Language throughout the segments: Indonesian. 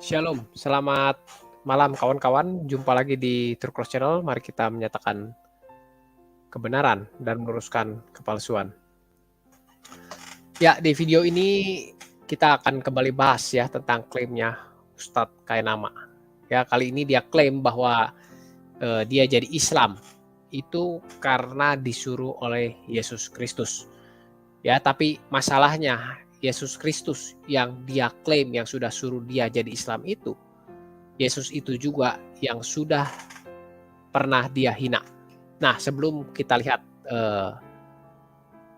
Shalom, selamat malam kawan-kawan. Jumpa lagi di True Cross Channel. Mari kita menyatakan kebenaran dan meluruskan kepalsuan. Ya, di video ini kita akan kembali bahas ya tentang klaimnya Ustadz Kainama. Ya, kali ini dia klaim bahwa dia jadi Islam itu karena disuruh oleh Yesus Kristus. Ya, tapi masalahnya Yesus Kristus yang dia klaim yang sudah suruh dia jadi Islam itu, Yesus itu juga yang sudah pernah dia hina. Nah, sebelum kita lihat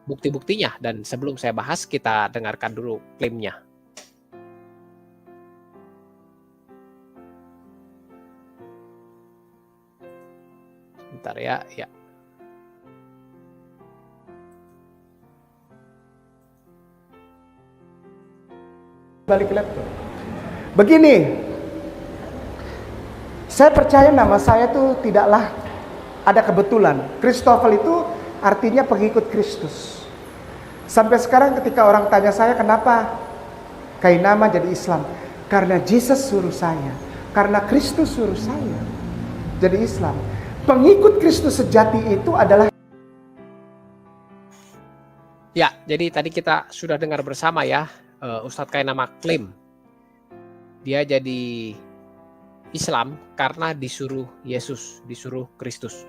bukti-buktinya dan sebelum saya bahas, kita dengarkan dulu klaimnya. Bentar ya. Balik laptop. Begini, saya percaya nama saya itu tidaklah ada kebetulan. Christopher itu artinya pengikut Kristus. Sampai sekarang ketika orang tanya saya kenapa Kainama jadi Islam, karena Jesus suruh saya, karena Kristus suruh saya jadi Islam. Pengikut Kristus sejati itu adalah Ya, jadi tadi kita sudah dengar bersama ya, Ustadz Kainama klaim dia jadi Islam karena disuruh Yesus, disuruh Kristus.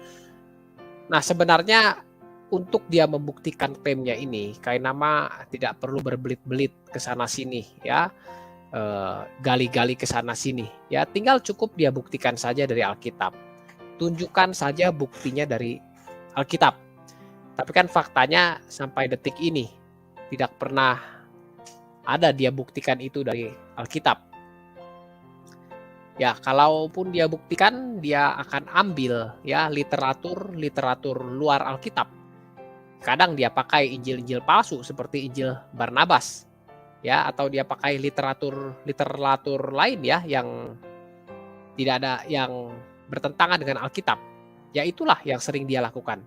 Nah, sebenarnya untuk dia membuktikan klaimnya ini, Kainama tidak perlu berbelit-belit ke sana sini ya, gali-gali ke sana sini ya, tinggal cukup dia buktikan saja dari Alkitab. Tunjukkan saja buktinya dari Alkitab. Tapi kan faktanya sampai detik ini tidak pernah ada dia buktikan itu dari Alkitab. Ya, kalaupun dia buktikan, dia akan ambil ya literatur luar Alkitab. Kadang dia pakai Injil-Injil palsu seperti Injil Barnabas. Ya, atau dia pakai literatur lain ya yang tidak ada, yang bertentangan dengan Alkitab. Ya, itulah yang sering dia lakukan.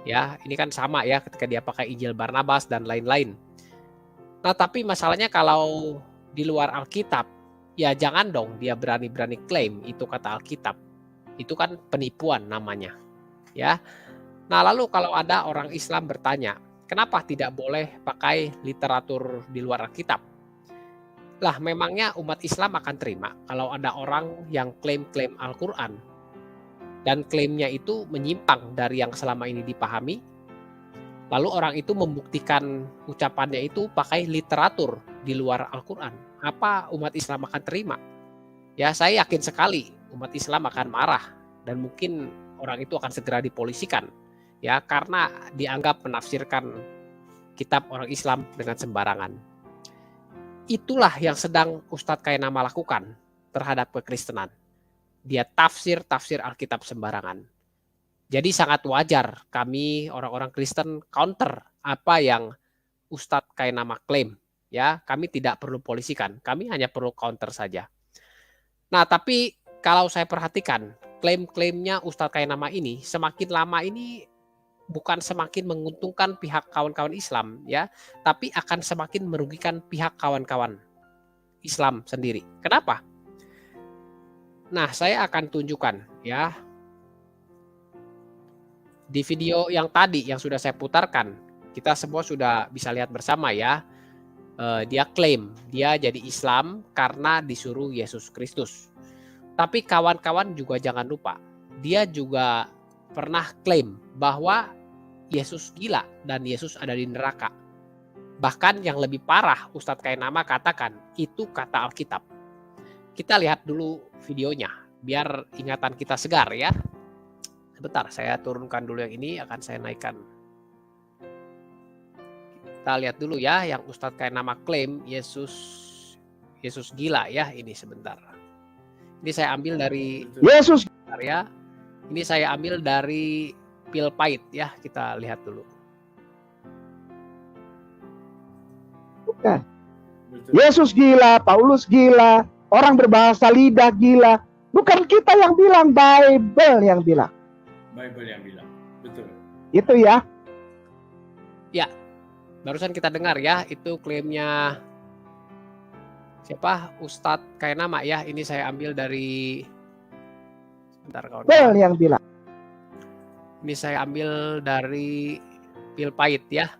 Ya, ini kan sama ya ketika dia pakai Injil Barnabas dan lain-lain. Nah, tapi masalahnya kalau di luar Alkitab, ya jangan dong dia berani-berani klaim itu kata Alkitab. Itu kan penipuan namanya. Ya. Nah, lalu kalau ada orang Islam bertanya, kenapa tidak boleh pakai literatur di luar Alkitab? Lah, memangnya umat Islam akan terima kalau ada orang yang klaim-klaim Al-Quran dan klaimnya itu menyimpang dari yang selama ini dipahami, lalu orang itu membuktikan ucapannya itu pakai literatur di luar Al-Quran. Apa umat Islam akan terima? Ya, saya yakin sekali umat Islam akan marah dan mungkin orang itu akan segera dipolisikan ya, karena dianggap menafsirkan kitab orang Islam dengan sembarangan. Itulah yang sedang Ustadz Kainama lakukan terhadap kekristenan. Dia tafsir Alkitab sembarangan. Jadi sangat wajar kami orang-orang Kristen counter apa yang Ustadz Kainama klaim. Ya, kami tidak perlu polisikan, kami hanya perlu counter saja. Nah, tapi kalau saya perhatikan klaim-klaimnya Ustadz Kainama ini semakin lama ini bukan semakin menguntungkan pihak kawan-kawan Islam ya, tapi akan semakin merugikan pihak kawan-kawan Islam sendiri. Kenapa? Nah, saya akan tunjukkan ya di video yang tadi yang sudah saya putarkan. Kita semua sudah bisa lihat bersama ya. Dia klaim dia jadi Islam karena disuruh Yesus Kristus. Tapi kawan-kawan juga jangan lupa, dia juga pernah klaim bahwa Yesus gila dan Yesus ada di neraka. Bahkan yang lebih parah, Ustadz Kainama katakan itu kata Alkitab. Kita lihat dulu videonya biar ingatan kita segar ya. Sebentar, saya turunkan dulu yang ini, akan saya naikkan. Kita lihat dulu ya yang Ustadz Kainama klaim Yesus gila ya, ini sebentar. Ini saya ambil dari Yesus. Ya. Ini saya ambil dari pil pahit ya, kita lihat dulu. Bukan. Yesus gila, Paulus gila, orang berbahasa lidah gila. Bukan kita yang bilang, Bible yang bilang. Bible yang bilang, betul. Itu ya. Ya, barusan kita dengar ya, itu klaimnya siapa? Ustadz Kainama ya. Ini saya ambil dari, sebentar Bible kawan-kawan. yang bilang. Ini saya ambil dari Pil Pahit ya.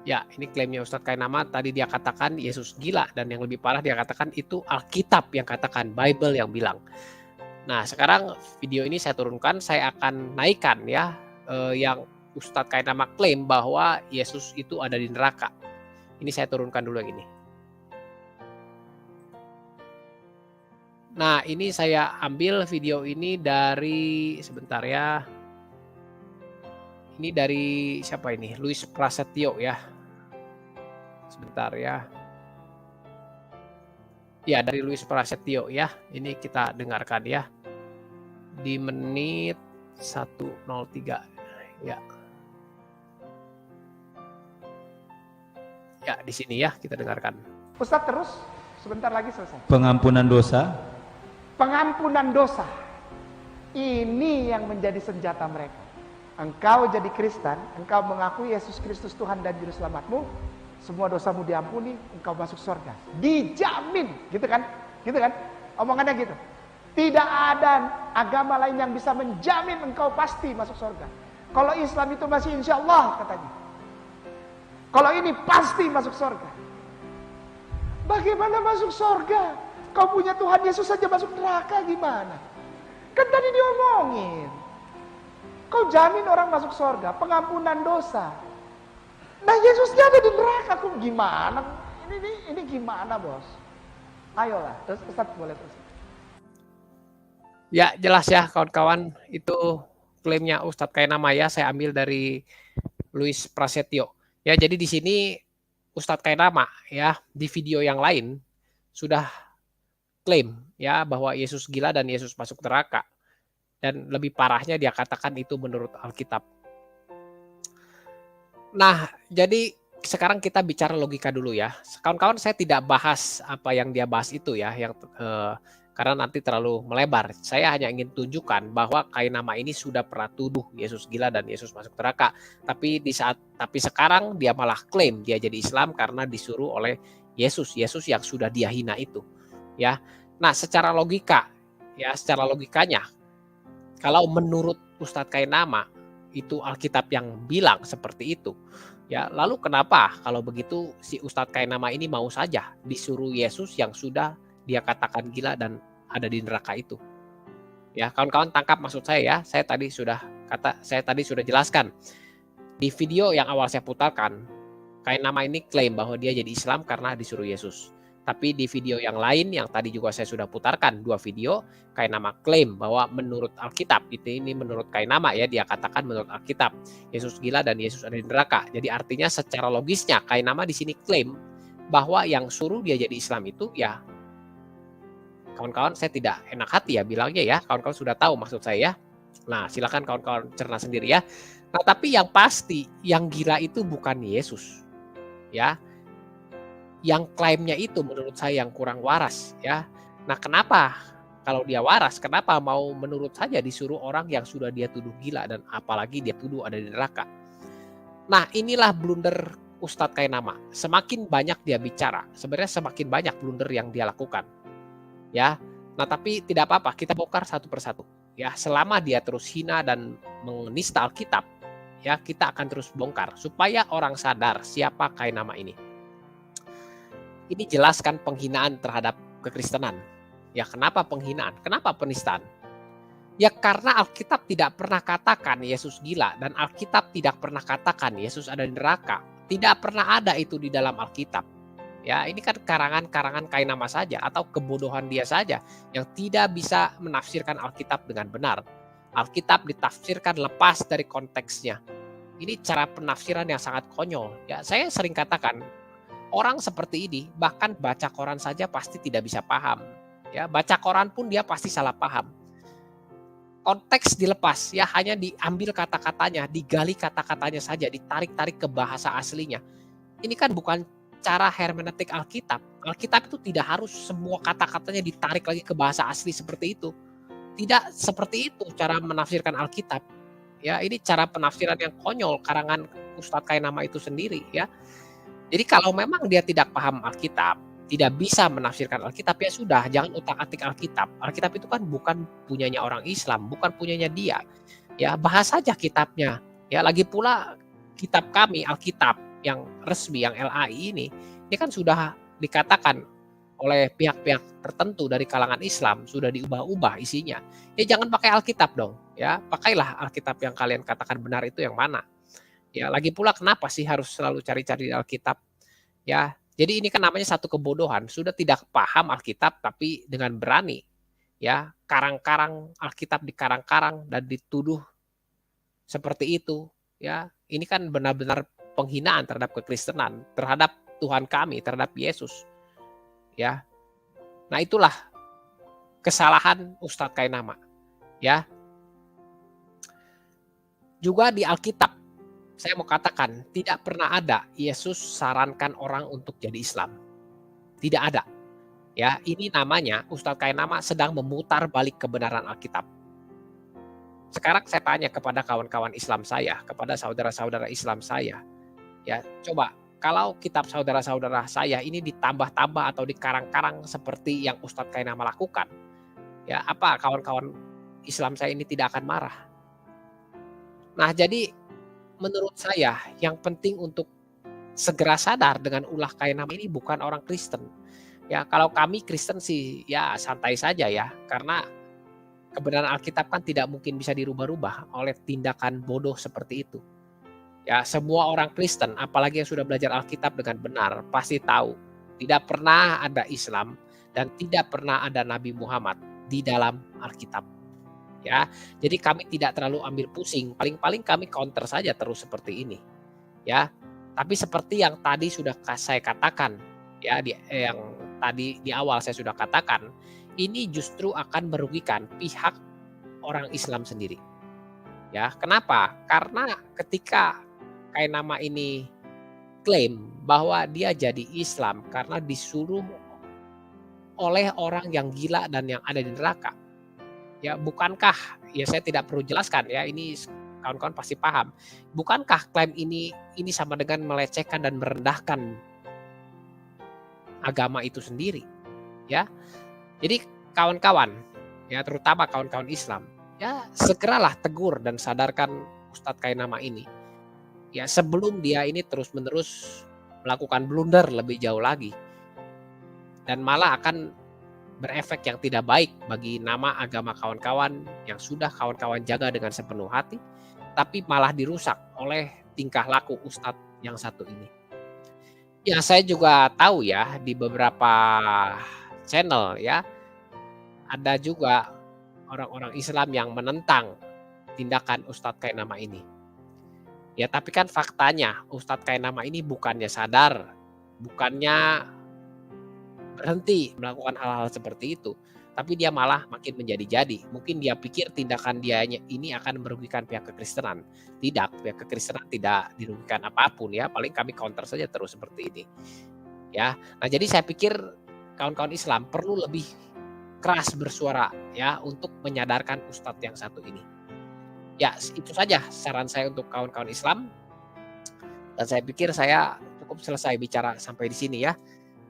Ya, ini klaimnya Ustadz Kainama. Tadi dia katakan Yesus gila, dan yang lebih parah dia katakan itu Alkitab yang katakan, Bible yang bilang. Nah, sekarang video ini saya turunkan, saya akan naikkan ya yang Ustadz Kainama klaim bahwa Yesus itu ada di neraka. Ini saya turunkan dulu yang ini. Nah, ini saya ambil video ini dari, sebentar ya. Ini dari siapa ini? Luis Prasetyo ya. Sebentar ya. Ya, dari Luis Prasetyo ya. Ini kita dengarkan ya. Di menit 1:03 ya. Ya, di sini ya kita dengarkan. Ustadz terus, sebentar lagi selesai. Pengampunan dosa. Pengampunan dosa. Ini yang menjadi senjata mereka. Engkau jadi Kristen, engkau mengakui Yesus Kristus Tuhan dan Juru Selamatmu, semua dosamu diampuni, engkau masuk surga. Dijamin, gitu kan? Gitu kan? Omongannya gitu. Tidak ada agama lain yang bisa menjamin engkau pasti masuk surga. Kalau Islam itu masih insya Allah katanya. Kalau ini pasti masuk surga. Bagaimana masuk surga? Kau punya Tuhan Yesus saja masuk neraka gimana? Kan tadi diomongin. Kau jamin orang masuk surga, pengampunan dosa. Nah Yesusnya ada di neraka, kok gimana? Ini gimana bos? Ayolah, terus Ustaz boleh terus. Ya jelas ya kawan-kawan, itu klaimnya Ustadz Kainama ya, saya ambil dari Luis Prasetyo. Ya jadi di sini Ustadz Kainama ya di video yang lain sudah klaim ya bahwa Yesus gila dan Yesus masuk neraka. Dan lebih parahnya dia katakan itu menurut Alkitab. Nah, jadi sekarang kita bicara logika dulu ya. Kawan-kawan saya tidak bahas apa yang dia bahas itu ya, yang karena nanti terlalu melebar. Saya hanya ingin tunjukkan bahwa Kainama ini sudah pernah tuduh Yesus gila dan Yesus masuk neraka. Tapi sekarang dia malah klaim dia jadi Islam karena disuruh oleh Yesus yang sudah dia hina itu. Ya. Nah, secara logikanya kalau menurut Ustadz Kainama itu Alkitab yang bilang seperti itu, ya lalu kenapa kalau begitu si Ustadz Kainama ini mau saja disuruh Yesus yang sudah dia katakan gila dan ada di neraka itu? Ya kawan-kawan tangkap maksud saya ya. Saya tadi sudah jelaskan di video yang awal saya putarkan. Kainama ini klaim bahwa dia jadi Islam karena disuruh Yesus. Tapi di video yang lain yang tadi juga saya sudah putarkan 2 video, Kainama klaim bahwa menurut Alkitab, ini menurut Kainama ya, dia katakan menurut Alkitab Yesus gila dan Yesus ada di neraka. Jadi artinya secara logisnya Kainama di sini klaim bahwa yang suruh dia jadi Islam itu ya, kawan-kawan saya tidak enak hati ya bilangnya ya, kawan-kawan sudah tahu maksud saya ya. Nah silakan kawan-kawan cerna sendiri ya. Nah tapi yang pasti yang gila itu bukan Yesus ya. Yang klaimnya itu menurut saya yang kurang waras ya. Nah kenapa kalau dia waras, kenapa mau menurut saja disuruh orang yang sudah dia tuduh gila dan apalagi dia tuduh ada di neraka. Nah inilah blunder Ustadz Kainama. Semakin banyak dia bicara, sebenarnya semakin banyak blunder yang dia lakukan. Ya, nah tapi tidak apa-apa, kita bongkar satu persatu. Ya, selama dia terus hina dan menista Alkitab, ya kita akan terus bongkar supaya orang sadar siapa Kainama ini. Ini jelaskan penghinaan terhadap kekristenan. Ya kenapa penghinaan? Kenapa penistaan? Ya karena Alkitab tidak pernah katakan Yesus gila dan Alkitab tidak pernah katakan Yesus ada di neraka. Tidak pernah ada itu di dalam Alkitab. Ya ini kan karangan-karangan Kainama saja atau kebodohan dia saja yang tidak bisa menafsirkan Alkitab dengan benar. Alkitab ditafsirkan lepas dari konteksnya. Ini cara penafsiran yang sangat konyol. Ya saya sering katakan orang seperti ini bahkan baca koran saja pasti tidak bisa paham. Ya, baca koran pun dia pasti salah paham. Konteks dilepas, ya hanya diambil kata-katanya, digali kata-katanya saja, ditarik-tarik ke bahasa aslinya. Ini kan bukan cara hermeneutik Alkitab. Alkitab itu tidak harus semua kata-katanya ditarik lagi ke bahasa asli seperti itu. Tidak seperti itu cara menafsirkan Alkitab. Ya, ini cara penafsiran yang konyol karangan Ustadz Kainama itu sendiri, ya. Jadi kalau memang dia tidak paham Alkitab, tidak bisa menafsirkan Alkitab, ya sudah, jangan utak-atik Alkitab. Alkitab itu kan bukan punyanya orang Islam, bukan punyanya dia. Ya, bahas saja kitabnya. Ya, lagi pula kitab kami Alkitab yang resmi, yang LAI ini kan sudah dikatakan oleh pihak-pihak tertentu dari kalangan Islam, sudah diubah-ubah isinya. Ya jangan pakai Alkitab dong, ya. Pakailah Alkitab yang kalian katakan benar itu yang mana. Ya, lagi pula kenapa sih harus selalu cari-cari di Alkitab? Ya, jadi ini kan namanya satu kebodohan, sudah tidak paham Alkitab tapi dengan berani ya karang-karang Alkitab dikarang-karang dan dituduh seperti itu, ya. Ini kan benar-benar penghinaan terhadap kekristenan, terhadap Tuhan kami, terhadap Yesus, ya. Nah, itulah kesalahan Ustadz Kainama, ya. Juga di Alkitab saya mau katakan, tidak pernah ada Yesus sarankan orang untuk jadi Islam. Tidak ada. Ya, ini namanya Ustadz Kainama sedang memutar balik kebenaran Alkitab. Sekarang saya tanya kepada kawan-kawan Islam saya, kepada saudara-saudara Islam saya. Ya, coba kalau kitab saudara-saudara saya ini ditambah-tambah atau dikarang-karang seperti yang Ustadz Kainama lakukan. Ya, apa kawan-kawan Islam saya ini tidak akan marah? Nah, jadi menurut saya yang penting untuk segera sadar dengan ulah Kainama ini bukan orang Kristen. Ya, kalau kami Kristen sih ya santai saja ya, karena kebenaran Alkitab kan tidak mungkin bisa dirubah-rubah oleh tindakan bodoh seperti itu. Ya, semua orang Kristen, apalagi yang sudah belajar Alkitab dengan benar, pasti tahu tidak pernah ada Islam dan tidak pernah ada Nabi Muhammad di dalam Alkitab. Ya, jadi kami tidak terlalu ambil pusing, paling-paling kami counter saja terus seperti ini. Ya, tapi seperti yang tadi sudah saya katakan, ya yang tadi di awal saya sudah katakan, ini justru akan merugikan pihak orang Islam sendiri. Ya, kenapa? Karena ketika Kainama ini klaim bahwa dia jadi Islam karena disuruh oleh orang yang gila dan yang ada di neraka. Ya, bukankah, ya saya tidak perlu jelaskan ya, ini kawan-kawan pasti paham. Bukankah klaim ini sama dengan melecehkan dan merendahkan agama itu sendiri? Ya. Jadi kawan-kawan, ya terutama kawan-kawan Islam, ya segeralah tegur dan sadarkan Ustadz Kainama ini. Ya, sebelum dia ini terus-menerus melakukan blunder lebih jauh lagi. Dan malah akan berefek yang tidak baik bagi nama agama kawan-kawan yang sudah kawan-kawan jaga dengan sepenuh hati, tapi malah dirusak oleh tingkah laku Ustadz yang satu ini. Ya, saya juga tahu ya di beberapa channel ya, ada juga orang-orang Islam yang menentang tindakan Ustadz Kainama ini. Ya, tapi kan faktanya Ustadz Kainama ini bukannya sadar, bukannya berhenti melakukan hal-hal seperti itu, tapi dia malah makin menjadi-jadi. Mungkin dia pikir tindakan dia ini akan merugikan pihak kekristenan. Tidak, pihak kekristenan tidak dirugikan apapun ya, paling kami counter saja terus seperti ini. Ya. Nah, jadi saya pikir kawan-kawan Islam perlu lebih keras bersuara ya untuk menyadarkan Ustadz yang satu ini. Ya, itu saja saran saya untuk kawan-kawan Islam. Dan saya pikir saya cukup selesai bicara sampai di sini ya.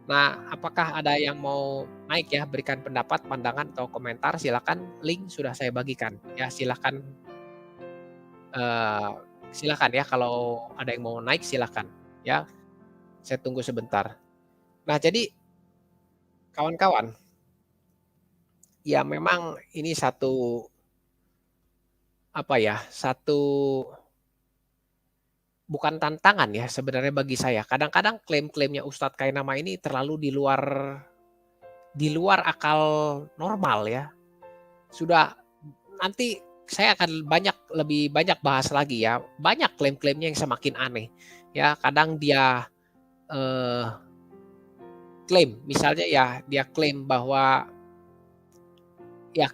Nah, apakah ada yang mau naik ya, berikan pendapat, pandangan, atau komentar, silakan, link sudah saya bagikan. Ya, silakan ya kalau ada yang mau naik silakan ya. Saya tunggu sebentar. Nah, jadi kawan-kawan, ya memang ini satu bukan tantangan ya sebenarnya bagi saya. Kadang-kadang klaim-klaimnya Ustadz Kainama ini terlalu di luar akal normal ya. Sudah, nanti saya akan lebih banyak bahas lagi ya. Banyak klaim-klaimnya yang semakin aneh. Ya, kadang dia klaim, misalnya ya dia klaim bahwa ya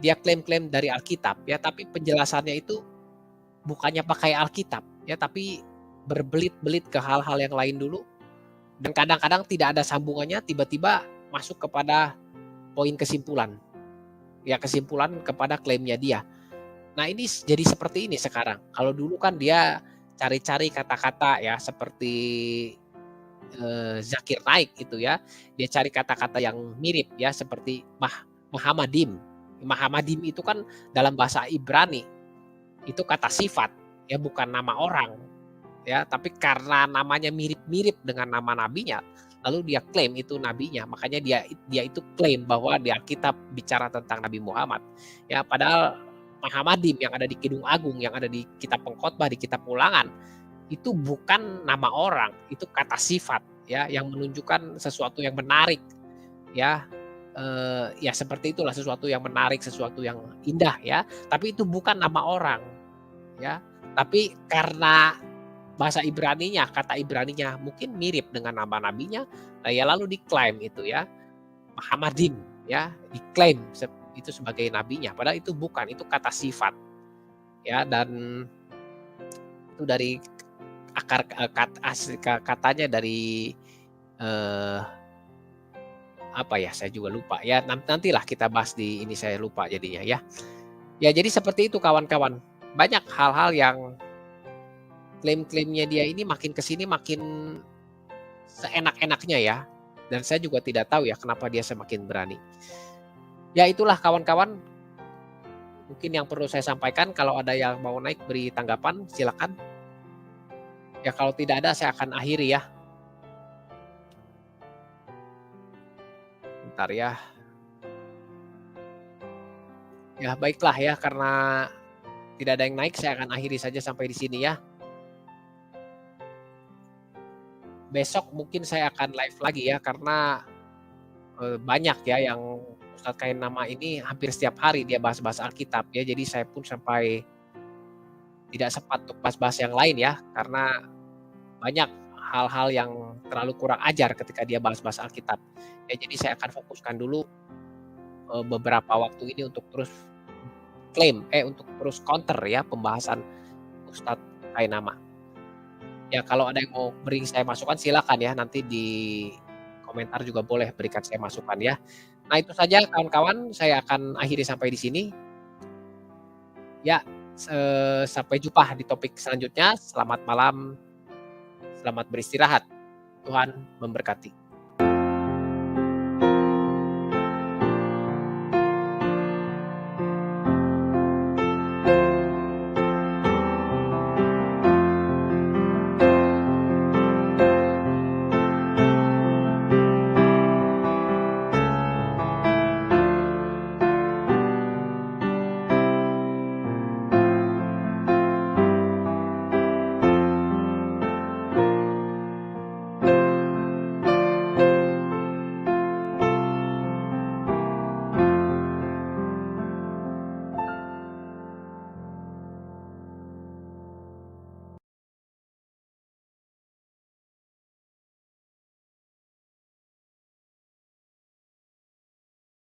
dia klaim-klaim dari Alkitab ya, tapi penjelasannya itu bukannya pakai Alkitab ya, tapi berbelit-belit ke hal-hal yang lain dulu, dan kadang-kadang tidak ada sambungannya, tiba-tiba masuk kepada poin kesimpulan kepada klaimnya dia. Nah, ini jadi seperti ini sekarang. Kalau dulu kan dia cari-cari kata-kata ya, seperti Zakir Naik itu ya. Dia cari kata-kata yang mirip ya seperti Mahamadim. Mahamadim itu kan dalam bahasa Ibrani itu kata sifat ya, bukan nama orang ya, tapi karena namanya mirip-mirip dengan nama nabinya, lalu dia klaim itu nabinya. Makanya dia itu klaim bahwa di Alkitab bicara tentang Nabi Muhammad. Ya, padahal Mahamadim yang ada di Kidung Agung, yang ada di Kitab Pengkhotbah, di Kitab Ulangan, itu bukan nama orang, itu kata sifat ya, yang menunjukkan sesuatu yang menarik ya. Ya seperti itulah, sesuatu yang menarik, sesuatu yang indah ya, tapi itu bukan nama orang ya. Tapi karena bahasa Ibraninya, kata Ibraninya mungkin mirip dengan nama nabinya, nah ya lalu diklaim itu ya, Mahamadim ya, diklaim itu sebagai nabinya, padahal itu bukan, itu kata sifat ya. Dan itu dari akar asli katanya dari apa ya, saya juga lupa ya, nantilah kita bahas di ini, saya lupa jadinya ya. Ya jadi seperti itu kawan-kawan, banyak hal-hal yang klaim-klaimnya dia ini makin kesini makin seenak-enaknya ya, dan saya juga tidak tahu ya kenapa dia semakin berani. Ya itulah kawan-kawan, mungkin yang perlu saya sampaikan. Kalau ada yang mau naik beri tanggapan silakan. Ya kalau tidak ada saya akan akhiri ya. Bentar ya. Ya baiklah ya, karena tidak ada yang naik saya akan akhiri saja sampai di sini ya. Besok mungkin saya akan live lagi ya, karena banyak ya yang Ustadz Kainama ini hampir setiap hari dia bahas-bahas Alkitab ya. Jadi saya pun sampai tidak sempat untuk bahas-bahas yang lain ya, karena banyak hal-hal yang terlalu kurang ajar ketika dia bahas-bahas Alkitab. Ya jadi saya akan fokuskan dulu beberapa waktu ini untuk terus untuk terus counter ya pembahasan Ustadz Kainama. Ya kalau ada yang mau beri saya masukan silakan ya, nanti di komentar juga boleh berikan saya masukan ya. Nah itu saja kawan-kawan, saya akan akhiri sampai di sini. Ya, sampai jumpa di topik selanjutnya. Selamat malam, selamat beristirahat. Tuhan memberkati.